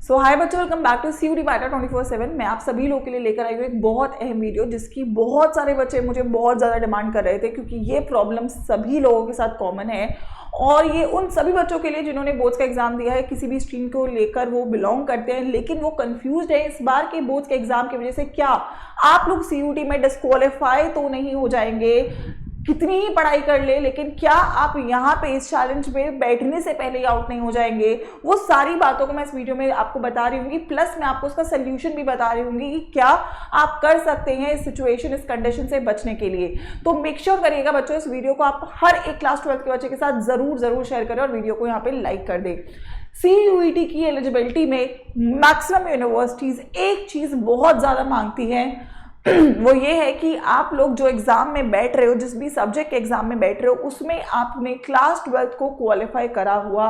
सो हाय बच्चों, welcome back to CUET बाटा 24/7। मैं आप सभी लोगों के लिए लेकर आई हूँ एक बहुत अहम वीडियो, जिसकी बहुत सारे बच्चे मुझे बहुत ज़्यादा डिमांड कर रहे थे, क्योंकि ये प्रॉब्लम सभी लोगों के साथ कॉमन है। और ये उन सभी बच्चों के लिए जिन्होंने बोर्ड्स का एग्जाम दिया है, किसी भी स्ट्रीम को लेकर वो बिलोंग करते हैं, लेकिन वो कंफ्यूज्ड है इस बार के बोर्ड्स के एग्जाम की वजह से। क्या आप लोग CUET में डिस्क्वालीफाई तो नहीं हो जाएंगे, कितनी ही पढ़ाई कर ले, लेकिन क्या आप यहाँ पे इस चैलेंज में बैठने से पहले ही आउट नहीं हो जाएंगे? वो सारी बातों को मैं इस वीडियो में आपको बता रही हूँ, प्लस मैं आपको उसका सोल्यूशन भी बता रही हूँ कि क्या आप कर सकते हैं इस सिचुएशन, इस कंडीशन से बचने के लिए। तो मेक श्योर करिएगा बच्चों, इस वीडियो को आप हर एक क्लास 12 के बच्चे के साथ जरूर शेयर करें और वीडियो को यहाँ पे लाइक कर दें। CUET की एलिजिबिलिटी में मैक्सिमम यूनिवर्सिटीज एक चीज बहुत ज्यादा मांगती है, वो ये है कि आप लोग जो एग्जाम में बैठ रहे हो, जिस भी सब्जेक्ट के एग्जाम में बैठ रहे हो, उसमें आपने क्लास 12 को क्वालिफाई करा हुआ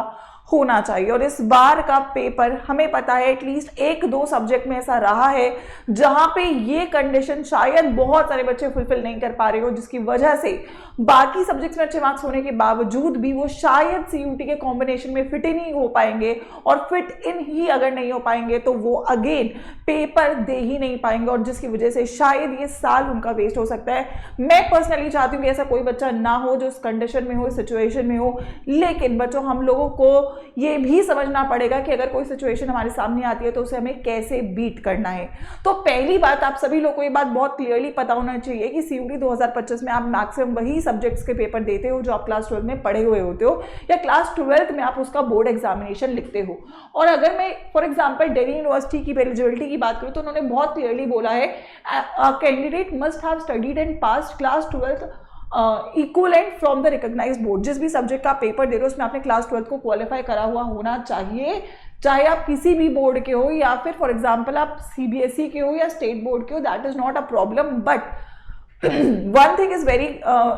होना चाहिए। और इस बार का पेपर हमें पता है एटलीस्ट 1-2 सब्जेक्ट में ऐसा रहा है जहां पे ये कंडीशन शायद बहुत सारे बच्चे फुलफिल नहीं कर पा रहे हो, जिसकी वजह से बाकी सब्जेक्ट्स में अच्छे मार्क्स होने के बावजूद भी वो शायद CUET के कॉम्बिनेशन में फिट ही नहीं हो पाएंगे, और फिट इन ही अगर नहीं हो पाएंगे तो वो अगेन पेपर दे ही नहीं पाएंगे, और जिसकी वजह से शायद ये साल उनका वेस्ट हो सकता है। मैं पर्सनली चाहती हूँ कि ऐसा कोई बच्चा ना हो जो इस कंडीशन में हो, इस सिचुएशन में हो। लेकिन बच्चों, हम लोगों को ये भी समझना पड़ेगा कि अगर कोई सिचुएशन हमारे सामने आती है तो उसे हमें कैसे बीट करना है। तो पहली बात, आप सभी लोगों को ये बात बहुत क्लियरली पता होना चाहिए कि CUET 2025 में आप मैक्सिमम वही सब्जेक्ट्स के पेपर देते हो जो आप क्लास 12 में पढ़े हुए होते हो, या क्लास 12th में आप उसका बोर्ड एग्जामिनेशन लिखते हो। और अगर मैं फॉर एग्जाम्पल दिल्ली यूनिवर्सिटी की एलिजिबिलिटी की बात करूँ तो उन्होंने बहुत क्लियरली बोला है, candidate must have studied and passed class 12 equivalent from the recognized board. जिस भी सब्जेक्ट का पेपर दे रहे हो उसमें आपने क्लास 12 को क्वालिफाई करा हुआ होना चाहिए, चाहे आप किसी भी बोर्ड के हो, या फिर फॉर एग्जांपल आप CBSE के हो या स्टेट बोर्ड के हो, that is not a problem. But one thing is very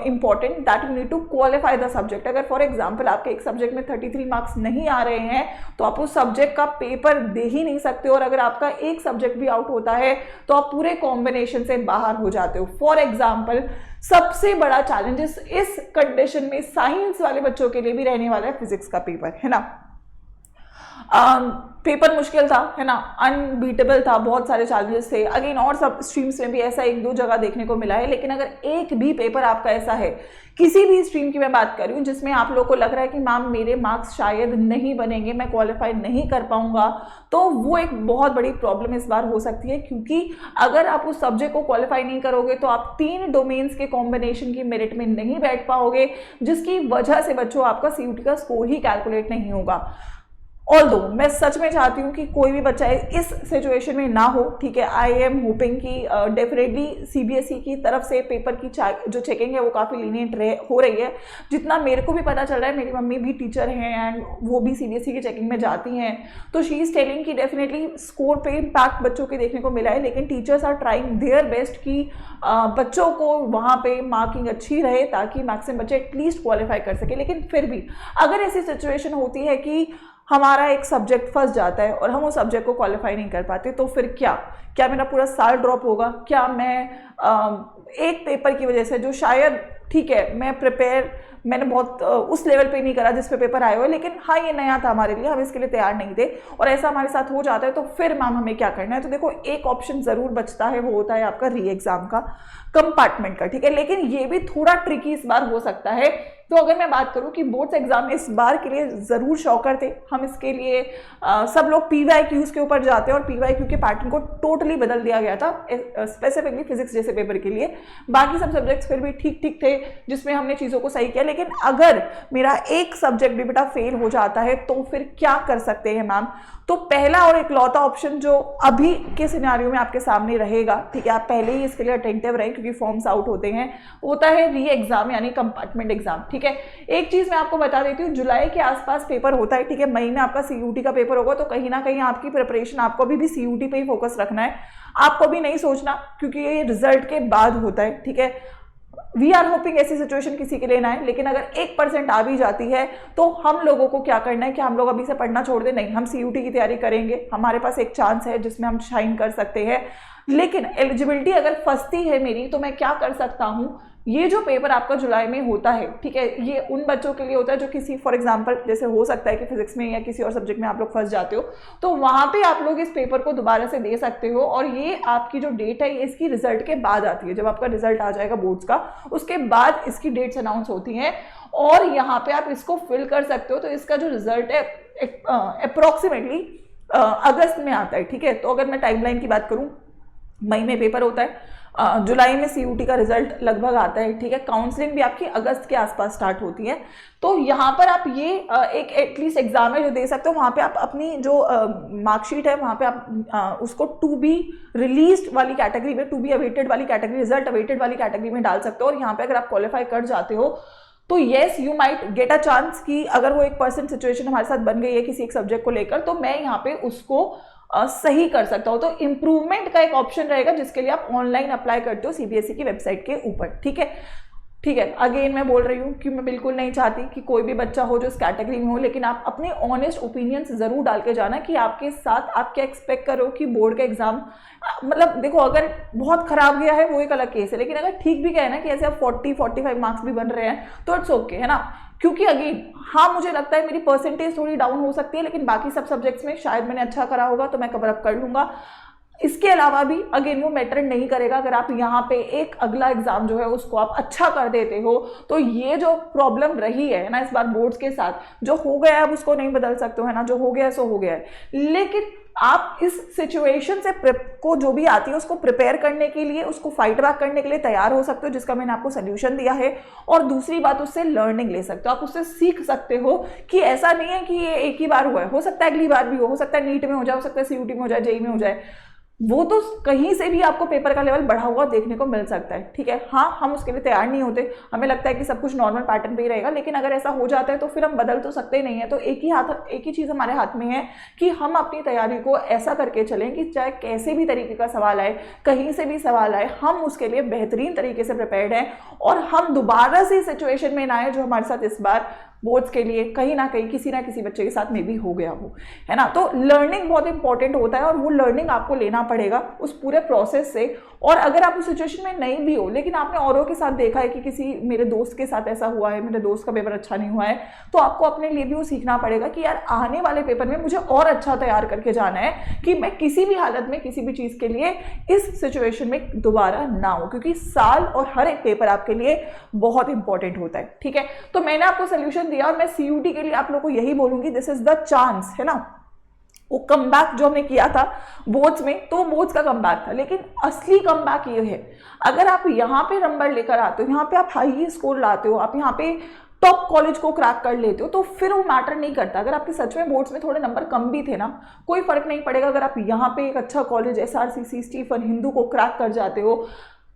important that you need to qualify the subject। अगर फॉर एग्जाम्पल आपके एक सब्जेक्ट में 33 मार्क्स नहीं आ रहे हैं तो आप उस सब्जेक्ट का पेपर दे ही नहीं सकते, और अगर आपका एक सब्जेक्ट भी आउट होता है तो आप पूरे कॉम्बिनेशन से बाहर हो जाते हो। फॉर एग्जाम्पल सबसे बड़ा चैलेंजेस इस कंडीशन में साइंस वाले बच्चों के लिए भी रहने वाला है फिजिक्स का पेपर, है ना। पेपर मुश्किल था, है ना, अनबीटेबल था, बहुत सारे चैलेंजेस थे। अगेन और सब स्ट्रीम्स में भी ऐसा 1-2 जगह देखने को मिला है। लेकिन अगर एक भी पेपर आपका ऐसा है, किसी भी स्ट्रीम की मैं बात कर रही हूँ, जिसमें आप लोगों को लग रहा है कि मैम मेरे मार्क्स शायद नहीं बनेंगे, मैं क्वालिफाई नहीं कर पाऊंगा, तो वो एक बहुत बड़ी प्रॉब्लम इस बार हो सकती है। क्योंकि अगर आप उस सब्जेक्ट को क्वालिफाई नहीं करोगे तो आप 3 डोमेन्स के कॉम्बिनेशन की मेरिट में नहीं बैठ पाओगे, जिसकी वजह से बच्चों आपका CUET का स्कोर ही कैलकुलेट नहीं होगा। ऑल्दो मैं सच में चाहती हूँ कि कोई भी बच्चा इस सिचुएशन में ना हो, ठीक है। आई एम होपिंग कि डेफिनेटली CBSE की तरफ से पेपर की जो चेकिंग है वो काफ़ी लीनियंट हो रही है। जितना मेरे को भी पता चल रहा है, मेरी मम्मी भी टीचर हैं एंड वो भी CBSE की चेकिंग में जाती हैं, तो शी इज़ टेलिंग कि डेफिनेटली स्कोर पे इम्पैक्ट बच्चों के देखने को मिला है। लेकिन teachers are trying their best कि बच्चों को वहाँ पे मार्किंग अच्छी रहे ताकि मैक्सिमम बच्चे एटलीस्ट क्वालिफाई कर सके। लेकिन फिर भी अगर ऐसी सिचुएशन होती है कि हमारा एक सब्जेक्ट फंस जाता है और हम उस सब्जेक्ट को क्वालिफाई नहीं कर पाते, तो फिर क्या मेरा पूरा साल ड्रॉप होगा? क्या मैं एक पेपर की वजह से, जो शायद ठीक है मैंने बहुत उस लेवल पे नहीं करा जिस पे पेपर आए हुए, लेकिन हाँ ये नया था हमारे लिए, हम इसके लिए तैयार नहीं थे, और ऐसा हमारे साथ हो जाता है, तो फिर मैम हमें क्या करना है? तो देखो, एक ऑप्शन जरूर बचता है, वो होता है आपका री एग्जाम का, कंपार्टमेंट का, ठीक है। लेकिन ये भी थोड़ा ट्रिकी इस बार हो सकता है। तो अगर मैं बात करूं कि बोर्ड्स एग्जाम इस बार के लिए जरूर शौकर थे, हम इसके लिए सब लोग PYQs के ऊपर जाते हैं, और PYQ के पैटर्न को टोटली बदल दिया गया था स्पेसिफिकली फिजिक्स जैसे पेपर के लिए। बाकी सब सब्जेक्ट्स फिर भी ठीक थे, जिसमें हमने चीज़ों को सही किया। लेकिन अगर मेरा एक सब्जेक्ट भी बेटा फेल हो जाता है तो फिर क्या कर सकते हैं मैम? तो पहला और इकलौता ऑप्शन जो अभी के सिनेरियो में आपके सामने रहेगा, ठीक है, आप पहले ही इसके लिए अटेंटिव रहें क्योंकि फॉर्म्स आउट होते हैं, होता है री एग्जाम यानी कंपार्टमेंट एग्जाम, ठीक है। एक चीज मैं आपको बता देती हूँ, जुलाई के आसपास पेपर होता है, ठीक है। मई में आपका CUET का पेपर होगा, तो कहीं ना कहीं आपकी प्रिपरेशन, आपको अभी भी CUET पे ही फोकस रखना है, आपको भी नहीं सोचना, क्योंकि ये रिजल्ट के बाद होता है, ठीक है। वी आर होपिंग ऐसी सिचुएशन किसी के लिए ना है, लेकिन अगर 1% आ भी जाती है तो हम लोगों को क्या करना है कि हम लोग अभी से पढ़ना छोड़ दें? नहीं, हम CUET की तैयारी करेंगे, हमारे पास एक चांस है जिसमें हम शाइन कर सकते हैं। लेकिन एलिजिबिलिटी अगर फंसती है मेरी, तो मैं क्या कर सकता हूँ? ये जो पेपर आपका जुलाई में होता है, ठीक है, ये उन बच्चों के लिए होता है जो किसी फॉर एग्जांपल जैसे हो सकता है कि फिजिक्स में या किसी और सब्जेक्ट में आप लोग फंस जाते हो, तो वहां पे आप लोग इस पेपर को दोबारा से दे सकते हो। और ये आपकी जो डेट है ये इसकी रिजल्ट के बाद आती है, जब आपका रिजल्ट आ जाएगा बोर्ड्स का उसके बाद इसकी डेट्स अनाउंस होती हैं और यहाँ पे आप इसको फिल कर सकते हो। तो इसका जो रिजल्ट है अप्रोक्सीमेटली अगस्त में आता है, ठीक है। तो अगर मैं टाइमलाइन की बात करूं, मई में पेपर होता है, जुलाई में सीयूटी का रिजल्ट लगभग आता है, ठीक है। काउंसलिंग भी आपकी अगस्त के आसपास स्टार्ट होती है। तो यहाँ पर आप ये एक एटलीस्ट एग्जाम है जो दे सकते हो। वहाँ पे आप अपनी जो मार्कशीट है वहाँ पे आप उसको टू बी रिलीज्ड वाली कैटेगरी में, टू बी अवेटेड वाली कैटेगरी, रिजल्ट अवेटेड वाली कैटेगरी में डाल सकते हो। और यहाँ पे अगर आप क्वालिफाई कर जाते हो तो yes you might get a chance कि अगर वो 1% सिचुएशन हमारे साथ बन गई है किसी एक सब्जेक्ट को लेकर, तो मैं यहाँ पे उसको सही कर सकता हूँ। तो इम्प्रूवमेंट का एक ऑप्शन रहेगा जिसके लिए आप ऑनलाइन अप्लाई करते हो सीबीएसई की वेबसाइट के ऊपर, ठीक है। ठीक है, अगेन मैं बोल रही हूँ कि मैं बिल्कुल नहीं चाहती कि कोई भी बच्चा हो जो इस कैटेगरी में हो, लेकिन आप अपने ऑनेस्ट ओपिनियंस जरूर डाल के जाना कि आपके साथ आप क्या एक्सपेक्ट करो कि बोर्ड का एग्जाम, मतलब देखो अगर बहुत खराब गया है वो एक अलग केस है, लेकिन अगर ठीक भी गया है ना कि ऐसे आप 40-45 मार्क्स भी बन रहे हैं तो इट्स ओके, है ना। क्योंकि अगेन हाँ मुझे लगता है मेरी परसेंटेज थोड़ी डाउन हो सकती है, लेकिन बाकी सब सब्जेक्ट्स में शायद मैंने अच्छा करा होगा तो मैं कवर अप कर लूंगा। इसके अलावा भी अगेन वो मैटर नहीं करेगा अगर आप यहाँ पे एक अगला एग्जाम जो है उसको आप अच्छा कर देते हो। तो ये जो प्रॉब्लम रही है ना इस बार बोर्ड्स के साथ, जो हो गया है अब उसको नहीं बदल सकते हो, है ना, जो हो गया है सो हो गया है। लेकिन आप इस सिचुएशन से को जो भी आती है उसको प्रिपेयर करने के लिए, उसको फाइट बैक करने के लिए तैयार हो सकते हो, जिसका मैंने आपको सोल्यूशन दिया है। और दूसरी बात, उससे लर्निंग ले सकते हो, आप उससे सीख सकते हो कि ऐसा नहीं है कि ये एक ही बार हुआ है सकता है अगली बार भी हो सकता है नीट में हो जाए, हो सकता है सीयूटी में हो जाए, जेई में हो जाए, वो तो कहीं से भी आपको पेपर का लेवल बढ़ा हुआ देखने को मिल सकता है, ठीक है। हाँ हम उसके लिए तैयार नहीं होते, हमें लगता है कि सब कुछ नॉर्मल पैटर्न पे ही रहेगा, लेकिन अगर ऐसा हो जाता है तो फिर हम बदल तो सकते ही नहीं है। तो एक ही चीज़ हमारे हाथ में है कि हम अपनी तैयारी को ऐसा करके चलें कि चाहे कैसे भी तरीके का सवाल आए, कहीं से भी सवाल आए, हम उसके लिए बेहतरीन तरीके से प्रिपेयर्ड हैं और हम दोबारा से सिचुएशन में ना आए जो हमारे साथ इस बार बोर्ड्स के लिए कहीं ना कहीं किसी ना किसी बच्चे के साथ में भी हो गया हो, है ना। तो लर्निंग बहुत इंपॉर्टेंट होता है और वो लर्निंग आपको लेना पड़ेगा उस पूरे प्रोसेस से। और अगर आप उस सिचुएशन में नहीं भी हो, लेकिन आपने औरों के साथ देखा है कि किसी मेरे दोस्त के साथ ऐसा हुआ है, मेरे दोस्त का पेपर अच्छा नहीं हुआ है, तो आपको अपने लिए भी वो सीखना पड़ेगा कि यार आने वाले पेपर में मुझे और अच्छा तैयार करके जाना है कि मैं किसी भी हालत में किसी भी चीज़ के लिए इस सिचुएशन में दोबारा ना हो, क्योंकि साल और हर एक पेपर आपके लिए बहुत इंपॉर्टेंट होता है, ठीक है। तो मैंने आपको सोल्यूशन दिया और मैं सीयूटी के लिए आप लोगों को यही बोलूंगी, दिस इज द चांस, है ना। वो कमबैक जो हमने किया था बोर्ड्स में, तो बोर्ड्स का कमबैक था, लेकिन असली कमबैक ये है अगर आप यहाँ पे नंबर लेकर आते हो, यहाँ पे आप हाई स्कोर लाते हो, आप यहाँ पे टॉप कॉलेज को क्रैक कर लेते हो, तो फिर वो मैटर नहीं करता। अगर आपके सच में बोर्ड्स में थोड़े नंबर कम भी थे ना, कोई फर्क नहीं पड़ेगा। अगर आप यहाँ पे एक अच्छा कॉलेज एसआरसीसी, स्टीफन, हिंदू को क्रैक कर जाते हो,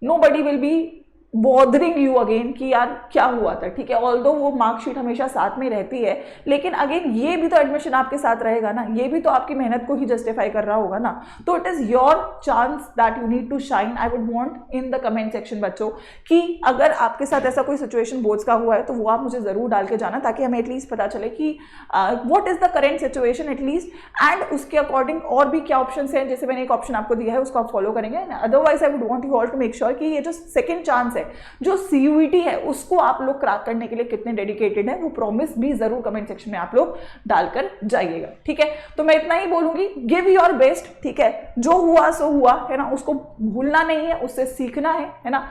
nobody will be bothering you again कि यार क्या हुआ था, ठीक है। ऑल्दो वो मार्कशीट हमेशा साथ में रहती है, लेकिन अगेन ये भी तो एडमिशन आपके साथ रहेगा ना, ये भी तो आपकी मेहनत को ही जस्टिफाई कर रहा होगा ना। तो it is your chance that you need to shine. I would want in the comment section बच्चों कि अगर आपके साथ ऐसा कोई सिचुएशन बोर्ड्स का हुआ है तो वो आप मुझे जरूर डाल के जाना, ताकि हमें एटलीस्ट पता चले कि what is the current situation at least, and उसके अकॉर्डिंग और भी क्या ऑप्शन है। जैसे मैंने एक ऑप्शन आपको दिया है उसको आप फॉलो करेंगे। Otherwise I would want you all to make sure कि ये जो सेकंड चांस है, जो सीयूईटी है, उसको आप लोग क्रैक करने के लिए कितने डेडिकेटेड हैं, वो प्रॉमिस भी जरूर कमेंट सेक्शन में आप लोग डालकर जाइएगा, ठीक है। तो मैं इतना ही बोलूंगी, गिव योर बेस्ट, ठीक है। जो हुआ सो हुआ, है ना, उसको भूलना नहीं है, उससे सीखना है ना।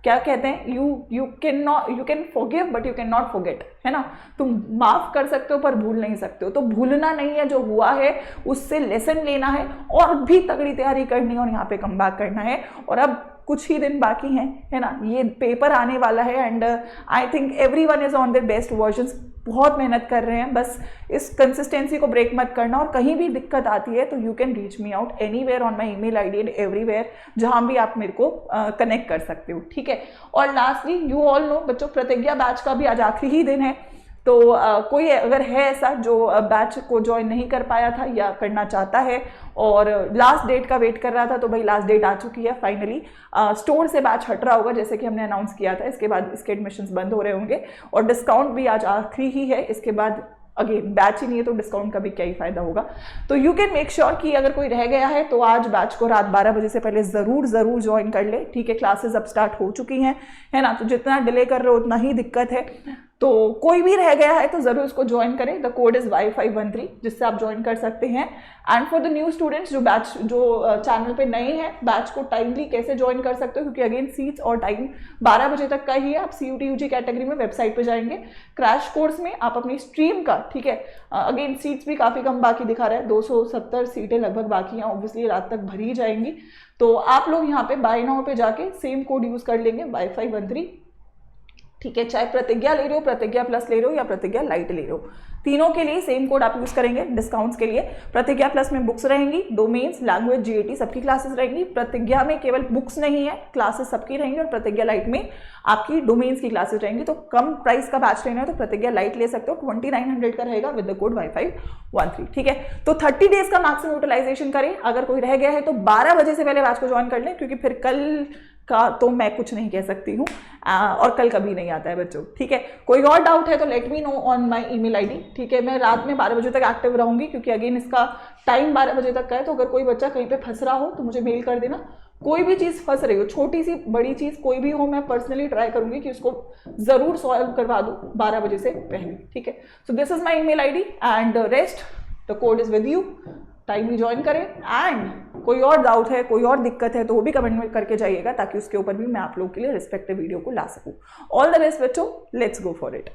क्या कहते हैं, you can forgive but you can not forget, है ना। तुम माफ कर सकते हो पर भूल नहीं सकते हो। तो भूलना नहीं है, जो हुआ है उससे लेसन लेना है और भी तगड़ी तैयारी करनी है और यहाँ पे कमबैक करना है। और अब कुछ ही दिन बाकी हैं, है ना, ये पेपर आने वाला है and I think everyone is on their best versions. बहुत मेहनत कर रहे हैं, बस इस कंसिस्टेंसी को ब्रेक मत करना। और कहीं भी दिक्कत आती है तो you can reach me out anywhere on my email ID and everywhere, जहां भी आप मेरे को कनेक्ट कर सकते हो, ठीक है। और लास्टली, यू ऑल नो बच्चों, प्रतिज्ञा बैच का भी आज आखिरी ही दिन है। तो कोई अगर है ऐसा जो बैच को ज्वाइन नहीं कर पाया था या करना चाहता है और लास्ट डेट का वेट कर रहा था, तो भाई लास्ट डेट आ चुकी है फाइनली। स्टोर से बैच हट रहा होगा जैसे कि हमने अनाउंस किया था। इसके बाद इसके एडमिशन्स बंद हो रहे होंगे और डिस्काउंट भी आज आखिरी ही है। इसके बाद अगेन बैच ही नहीं है तो डिस्काउंट का भी क्या ही फायदा होगा। तो यू कैन मेक श्योर कि अगर कोई रह गया है तो आज बैच को रात 12 बजे से पहले ज़रूर ज्वाइन कर ले, ठीक है। क्लासेस अब स्टार्ट हो चुकी हैं, है ना, तो जितना डिले कर रहे हो उतना ही दिक्कत है। तो कोई भी रह गया है तो ज़रूर उसको ज्वाइन करें। द कोड इज़ Y513 जिससे आप ज्वाइन कर सकते हैं। And for the new students जो चैनल पे नए हैं, बैच को टाइमली कैसे ज्वाइन कर सकते हो, क्योंकि अगेन सीट्स और टाइम 12 बजे तक का ही है। आप CUT UG कैटेगरी में वेबसाइट पे जाएंगे, क्रैश कोर्स में आप अपनी स्ट्रीम का, ठीक है, अगेन सीट्स भी काफ़ी कम बाकी दिखा रहा है, 270 सीटें लगभग बाकी हैं, ऑब्वियसली रात तक भरी जाएंगी। तो आप लोग यहाँ पे बाय नाउ पे जाके सेम कोड यूज़ कर लेंगे Y513, ठीक है। चाहे प्रतिज्ञा ले रहे हो, प्रतिज्ञा प्लस ले रहे हो या प्रतिज्ञा लाइट ले रहे हो, तीनों के लिए सेम कोड आप यूज करेंगे डिस्काउंट्स के लिए। प्रतिज्ञा प्लस में बुक्स रहेंगी, डोमेन्स, लैंग्वेज, GAT सबकी क्लासेस रहेंगी। प्रतिज्ञा में केवल बुक्स नहीं है, क्लासेस सबकी रहेंगी। और प्रतिज्ञा लाइट में आपकी डोमेन्स की क्लासेस रहेंगी। तो कम प्राइस का बैच लेना है तो प्रतिज्ञा लाइट ले सकते हो, 2900 का रहेगा विद द कोड Y513, ठीक है। तो 30 डेज का मैक्सिमम यूटिलाइजेशन करें। अगर कोई रह गया है तो 12 बजे से पहले बैच को ज्वाइन कर लें, क्योंकि फिर कल का तो मैं कुछ नहीं कह सकती हूँ, और कल कभी नहीं आता है बच्चों, ठीक है। कोई और डाउट है तो let me know on my email ID, ठीक है। मैं रात में 12 बजे तक एक्टिव रहूंगी, क्योंकि अगेन इसका टाइम 12 बजे तक का है। तो अगर कोई बच्चा कहीं पे फंस रहा हो तो मुझे मेल कर देना। कोई भी चीज़ फंस रही हो, छोटी सी बड़ी चीज़ कोई भी हो, मैं पर्सनली ट्राई करूंगी कि उसको ज़रूर सॉल्व करवा दूँ 12 बजे से पहले, ठीक है। So this is my email ID and rest the code is with you. Timely join करें। एंड कोई और डाउट है, कोई और दिक्कत है तो वो भी कमेंट में करके जाइएगा, ताकि उसके ऊपर भी मैं आप लोगों के लिए रिस्पेक्टिव वीडियो को ला सकूं। ऑल द बेस्ट बच्चों, लेट्स गो फॉर इट।